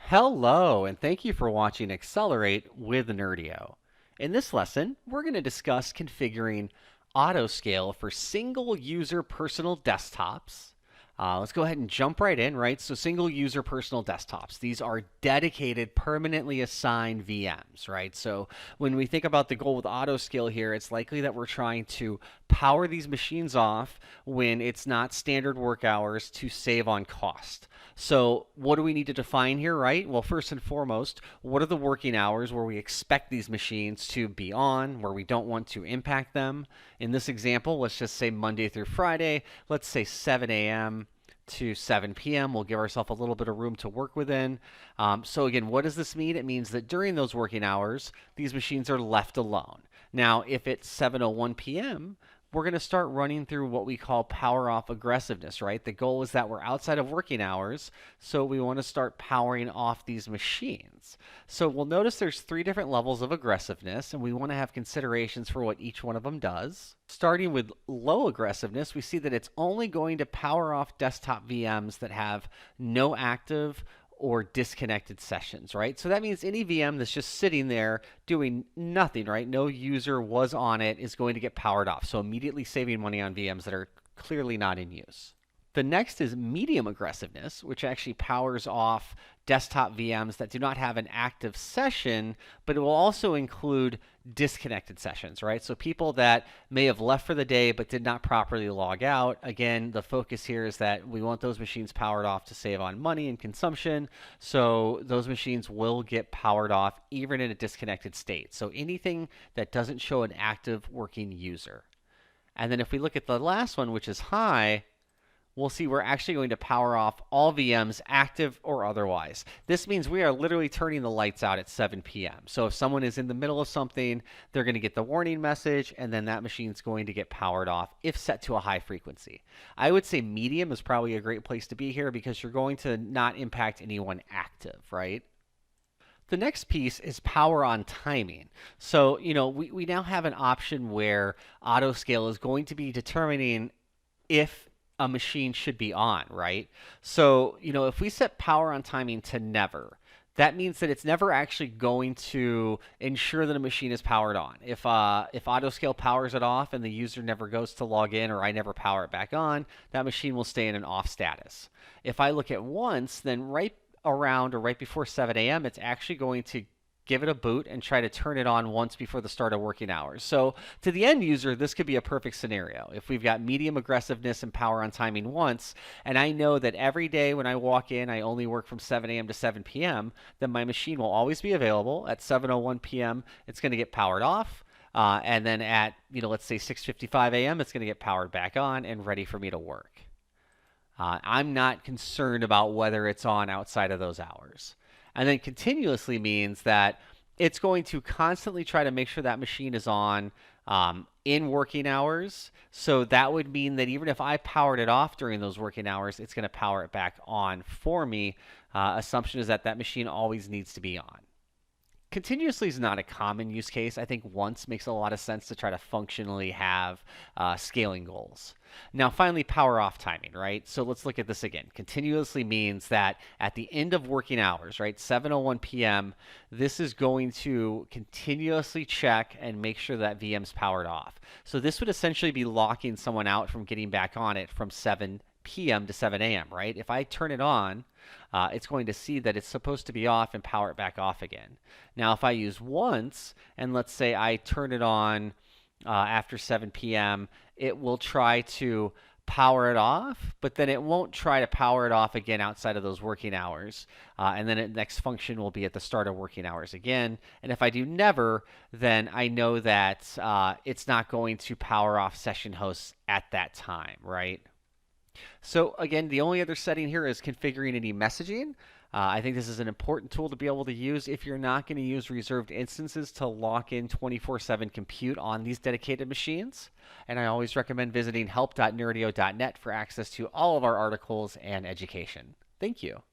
Hello, and thank you for watching Accelerate with Nerdio. In this lesson, we're going to discuss configuring autoscale for single user personal desktops. Let's go ahead and jump right in, right? So single user personal desktops. These are dedicated, permanently assigned VMs, right? So when we think about the goal with autoscale here, it's likely that we're trying to power these machines off when it's not standard work hours to save on cost. So what do we need to define here, right? Well, first and foremost, what are the working hours where we expect these machines to be on, where we don't want to impact them? In this example, let's just say Monday through Friday. Let's say 7 a.m. to 7 p.m. We'll give ourselves a little bit of room to work within. So again, what does this mean? It means that during those working hours, these machines are left alone. Now, if it's 7:01 p.m., we're going to start running through what we call power off aggressiveness, right? The goal is that we're outside of working hours, so we want to start powering off these machines. So we'll notice there's 3 different levels of aggressiveness, and we want to have considerations for what each one of them does. Starting with low aggressiveness, we see that it's only going to power off desktop VMs that have no active or disconnected sessions, right? So that means any VM that's just sitting there doing nothing, right? No user was on it is going to get powered off. So immediately saving money on VMs that are clearly not in use. The next is medium aggressiveness, which actually powers off desktop VMs that do not have an active session, but it will also include disconnected sessions, right? So people that may have left for the day but did not properly log out. Again, the focus here is that we want those machines powered off to save on money and consumption. So those machines will get powered off even in a disconnected state. So anything that doesn't show an active working user. And then if we look at the last one, which is high, we'll see we're actually going to power off all VMs, active or otherwise. This means we are literally turning the lights out at 7 p.m. So if someone is in the middle of something, they're going to get the warning message, and then that machine's going to get powered off if set to a high frequency. I would say medium is probably a great place to be here because you're going to not impact anyone active, right? The next piece is power on timing. So, we now have an option where autoscale is going to be determining if a machine should be on, right? So, if we set power on timing to never, that means that it's never actually going to ensure that a machine is powered on. If autoscale powers it off and the user never goes to log in or I never power it back on, that machine will stay in an off status. If I look at once, then right around or right before 7 a.m., it's actually going to give it a boot and try to turn it on once before the start of working hours. So to the end user, this could be a perfect scenario. If we've got medium aggressiveness and power on timing once, and I know that every day when I walk in, I only work from 7 a.m. to 7 p.m., then my machine will always be available. At 7:01 p.m., it's going to get powered off. And then at, let's say 6:55 a.m., it's going to get powered back on and ready for me to work. I'm not concerned about whether it's on outside of those hours. And then continuously means that it's going to constantly try to make sure that machine is on in working hours. So that would mean that even if I powered it off during those working hours, it's going to power it back on for me. Assumption is that that machine always needs to be on. Continuously is not a common use case. I think once makes a lot of sense to try to functionally have scaling goals. Now, finally, power off timing, right? So let's look at this again. Continuously means that at the end of working hours, right, 7:01 p.m., this is going to continuously check and make sure that VM's powered off. So this would essentially be locking someone out from getting back on it from 7 p.m. to 7 a.m., right? If I turn it on, it's going to see that it's supposed to be off and power it back off again. Now, if I use once, and let's say I turn it on after 7 p.m., it will try to power it off, but then it won't try to power it off again outside of those working hours. And then the next function will be at the start of working hours again. And if I do never, then I know that it's not going to power off session hosts at that time, right? So again, the only other setting here is configuring any messaging. I think this is an important tool to be able to use if you're not going to use reserved instances to lock in 24/7 compute on these dedicated machines. And I always recommend visiting help.nerdio.net for access to all of our articles and education. Thank you.